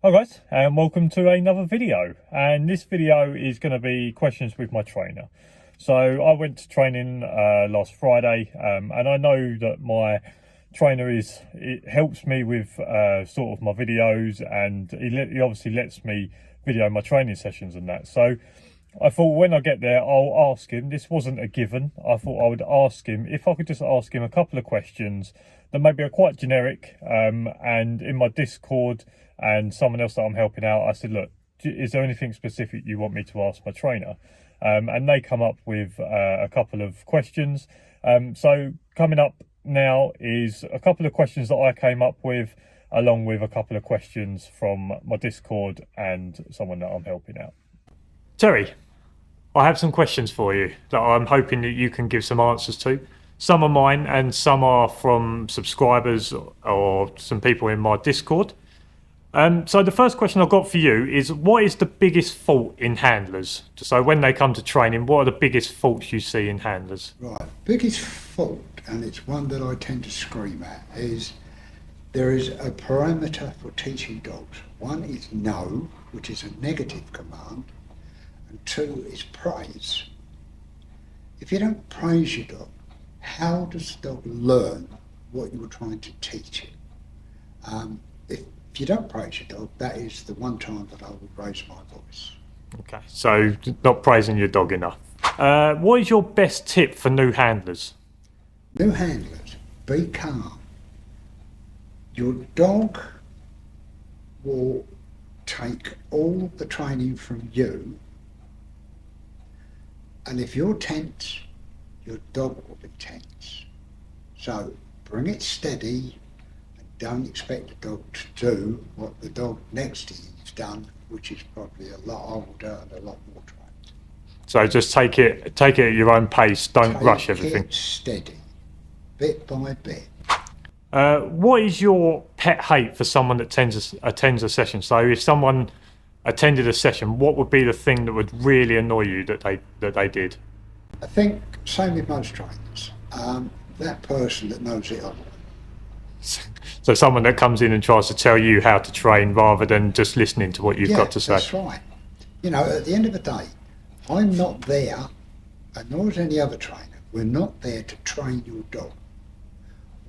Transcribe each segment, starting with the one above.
Hi guys, and welcome to another video. And this video is going to be questions with my trainer. So I went to training last Friday, and I know that my trainer it helps me with sort of my videos, and he obviously lets me video my training sessions and that. So I thought when I get there, I'll ask him. This wasn't a given. I thought I would ask him if I could just ask him a couple of questions that maybe are quite generic. And in my Discord and someone else that I'm helping out, I said, look, is there anything specific you want me to ask my trainer? And they come up with a couple of questions. So coming up now is a couple of questions that I came up with, along with a couple of questions from my Discord and someone that I'm helping out. Terry, I have some questions for you that I'm hoping that you can give some answers to. Some are mine and some are from subscribers or some people in my Discord. So the first question I've got for you is, what is the biggest fault in handlers? So when they come to training, what are the biggest faults you see in handlers? Right, biggest fault, and it's one that I tend to scream at, is there is a parameter for teaching dogs. One is no, which is a negative command, and two is praise. If you don't praise your dog, how does the dog learn what you're trying to teach it? If you don't praise your dog, that is the one time that I would raise my voice. Okay, so not praising your dog enough. What is your best tip for new handlers? New handlers, be calm. Your dog will take all the training from you, and if you're tense, your dog will be tense. So bring it steady. Don't expect the dog to do what the dog next to you has done, which is probably a lot older and a lot more trained. So just take it at your own pace. Don't rush everything. Take it steady, bit by bit. What is your pet hate for someone that attends a session? So if someone attended a session, what would be the thing that would really annoy you that they did? I think same with most trainers. That person that knows it all. So someone that comes in and tries to tell you how to train rather than just listening to what you've got to say. That's right. You know, at the end of the day, I'm not there, and nor is any other trainer. We're not there to train your dog.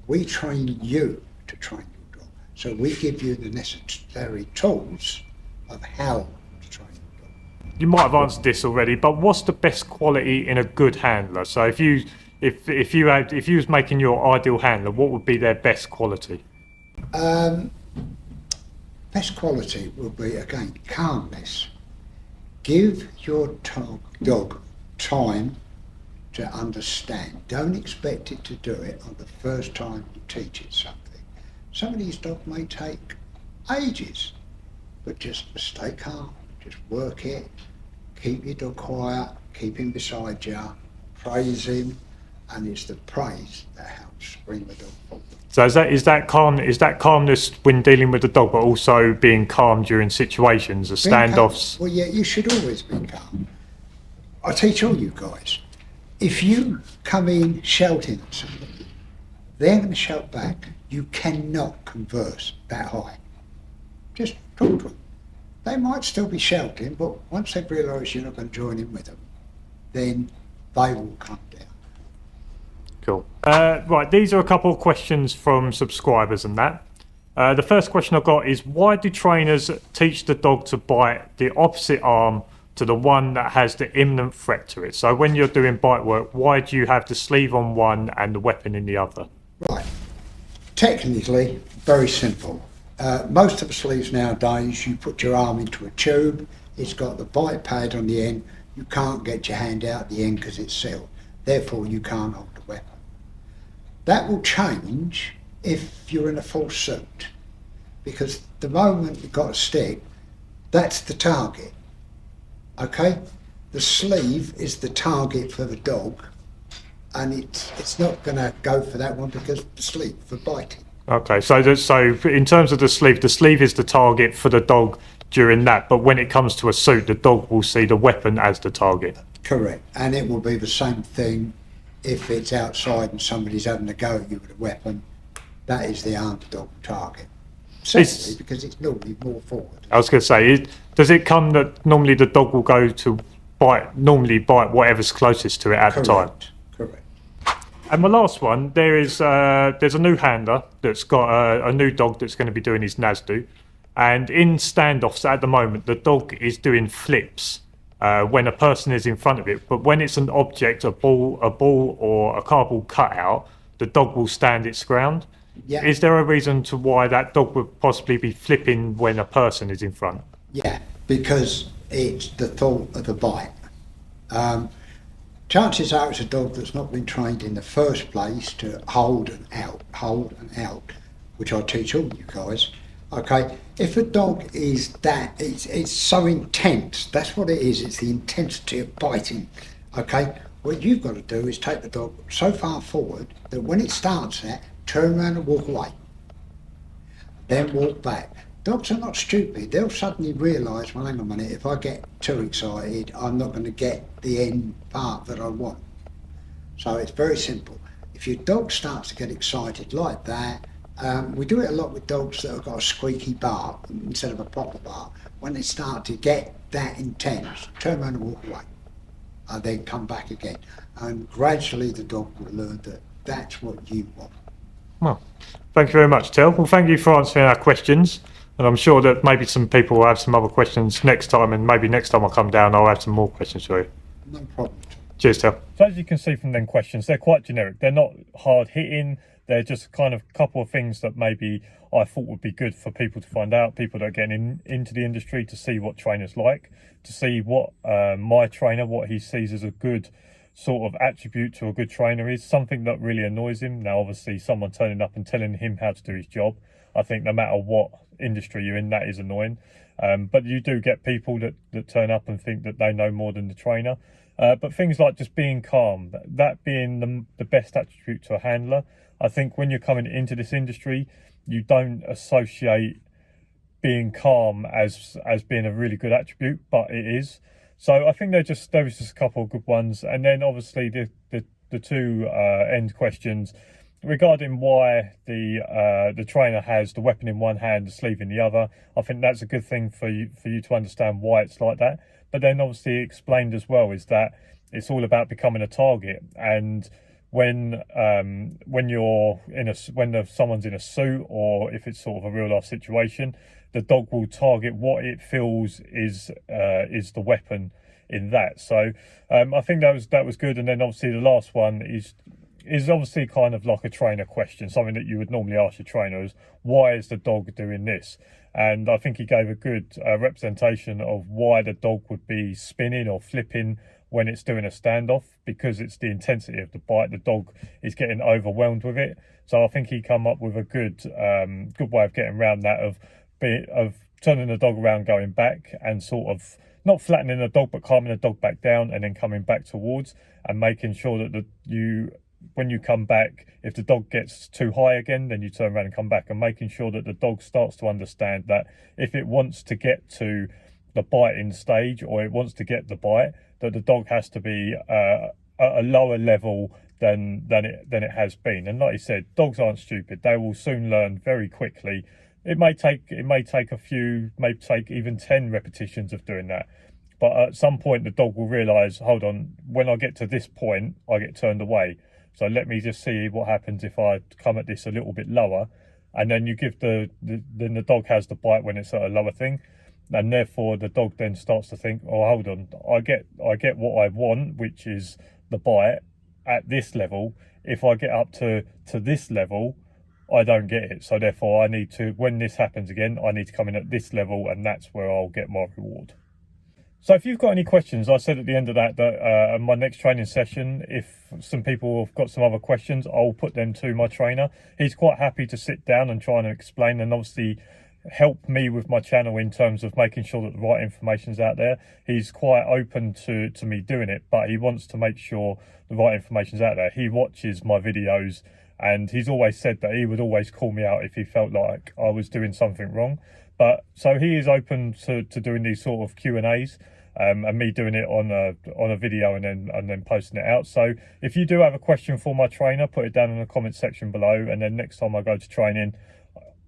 We train you to train your dog. So we give you the necessary tools of how to train your dog. You might have answered this already, but what's the best quality in a good handler? So if you was making your ideal handler, what would be their best quality? Best quality will be, again, calmness. Give your dog time to understand. Don't expect it to do it on the first time you teach it something. Some of these dogs may take ages, but just stay calm, just work it, keep your dog quiet, keep him beside you, praise him, and it's the praise that helps bring the dog forward. So is that calmness when dealing with the dog, but also being calm during situations, standoffs? Well, yeah, you should always be calm. I teach all you guys. If you come in shouting at somebody, they're going to shout back. You cannot converse that high. Just talk to them. They might still be shouting, but once they realise you're not going to join in with them, then they will calm down. Cool. Right, these are a couple of questions from subscribers and that. The first question I've got is, why do trainers teach the dog to bite the opposite arm to the one that has the imminent threat to it? So when you're doing bite work, why do you have the sleeve on one and the weapon in the other? Right. Technically, very simple. Most of the sleeves nowadays, you put your arm into a tube, it's got the bite pad on the end, you can't get your hand out at the end because it's sealed. Therefore, you can't hold the weapon. That will change if you're in a full suit, because the moment you've got a stick, that's the target. Okay? The sleeve is the target for the dog, and it's not going to go for that one because the sleeve for biting. Okay, so in terms of the sleeve is the target for the dog during that, but when it comes to a suit, the dog will see the weapon as the target. Correct, and it will be the same thing if it's outside and somebody's having a go at you with a weapon. That is the underdog target. Certainly, because it's normally more forward. I was going to say, does it come that normally the dog will go to bite whatever's closest to it at the time? Correct. And my last one, there's a new handler that's got a new dog that's going to be doing his NASDO. And in standoffs at the moment, the dog is doing flips when a person is in front of it. But when it's an object, a ball or a cardboard cutout, the dog will stand its ground. Yeah. Is there a reason to why that dog would possibly be flipping when a person is in front? Yeah, because it's the thought of the bite. Chances are it's a dog that's not been trained in the first place to hold and out, which I teach all you guys. Okay, if a dog is that, it's so intense, that's what it is, it's the intensity of biting. Okay, what you've got to do is take the dog so far forward that when it starts that, turn around and walk away. Then walk back. Dogs are not stupid. They'll suddenly realise, well, hang on a minute, if I get too excited, I'm not going to get the end part that I want. So it's very simple. If your dog starts to get excited like that, we do it a lot with dogs that have got a squeaky bark instead of a proper bark. When they start to get that intense, turn around and walk away. And then come back again. And gradually the dog will learn that that's what you want. Well, thank you very much, Tel. Well, thank you for answering our questions. And I'm sure that maybe some people will have some other questions next time, and maybe next time I come down, I'll have some more questions for you. No problem. Cheers, Tel. So as you can see from them questions, they're quite generic. They're not hard hitting. They're just kind of a couple of things that maybe I thought would be good for people to find out, people that are getting into the industry, to see what trainers like, to see what my trainer, what he sees as a good sort of attribute to a good trainer is, something that really annoys him. Now, obviously, someone turning up and telling him how to do his job, I think no matter what industry you're in, that is annoying. But you do get people that turn up and think that they know more than the trainer. But things like just being calm, that being the best attribute to a handler. I think when you're coming into this industry, you don't associate being calm as being a really good attribute, but it is. So I think there was just a couple of good ones. And then obviously the two end questions regarding why the trainer has the weapon in one hand, the sleeve in the other. I think that's a good thing for you to understand why it's like that. But then obviously explained as well is that it's all about becoming a target. And when someone's in a suit, or if it's sort of a real life situation, the dog will target what it feels is the weapon in that. So I think that was good. And then obviously the last one is obviously kind of like a trainer question, something that you would normally ask your trainer is, why is the dog doing this? And I think he gave a good representation of why the dog would be spinning or flipping when it's doing a standoff, because it's the intensity of the bite. The dog is getting overwhelmed with it. So I think he come up with a good way of getting around that, of turning the dog around, going back, and sort of not flattening the dog, but calming the dog back down and then coming back towards, and making sure that when you come back, if the dog gets too high again, then you turn around and come back, and making sure that the dog starts to understand that if it wants to get to the biting stage, or it wants to get the bite, that the dog has to be at a lower level than it has been. And like you said, dogs aren't stupid. They will soon learn very quickly. It may take a few, may take even 10 repetitions of doing that. But at some point, the dog will realise, hold on, when I get to this point, I get turned away. So let me just see what happens if I come at this a little bit lower. And then you give then the dog has the bite when it's at a lower thing. And therefore the dog then starts to think, oh, hold on, I get what I want, which is the bite at this level. If I get up to this level, I don't get it. So therefore I need to, when this happens again, I need to come in at this level, and that's where I'll get my reward. So if you've got any questions, I said at the end of that my next training session, if some people have got some other questions, I'll put them to my trainer. He's quite happy to sit down and try and explain, and obviously help me with my channel in terms of making sure that the right information's out there. He's quite open to me doing it, but he wants to make sure the right information's out there. He watches my videos, and he's always said that he would always call me out if he felt like I was doing something wrong. But so he is open to doing these sort of Q&As, and me doing it on a video and then posting it out. So if you do have a question for my trainer, put it down in the comment section below, and then next time I go to training,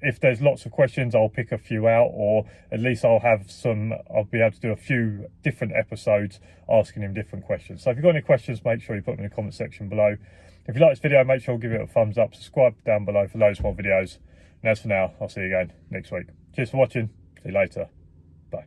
if there's lots of questions, I'll pick a few out, or at least I'll be able to do a few different episodes asking him different questions. So if you've got any questions, make sure you put them in the comment section below. If you like this video, make sure you give it a thumbs up, subscribe down below for loads more videos. And as for now, I'll see you again next week. Cheers for watching. See you later. Bye.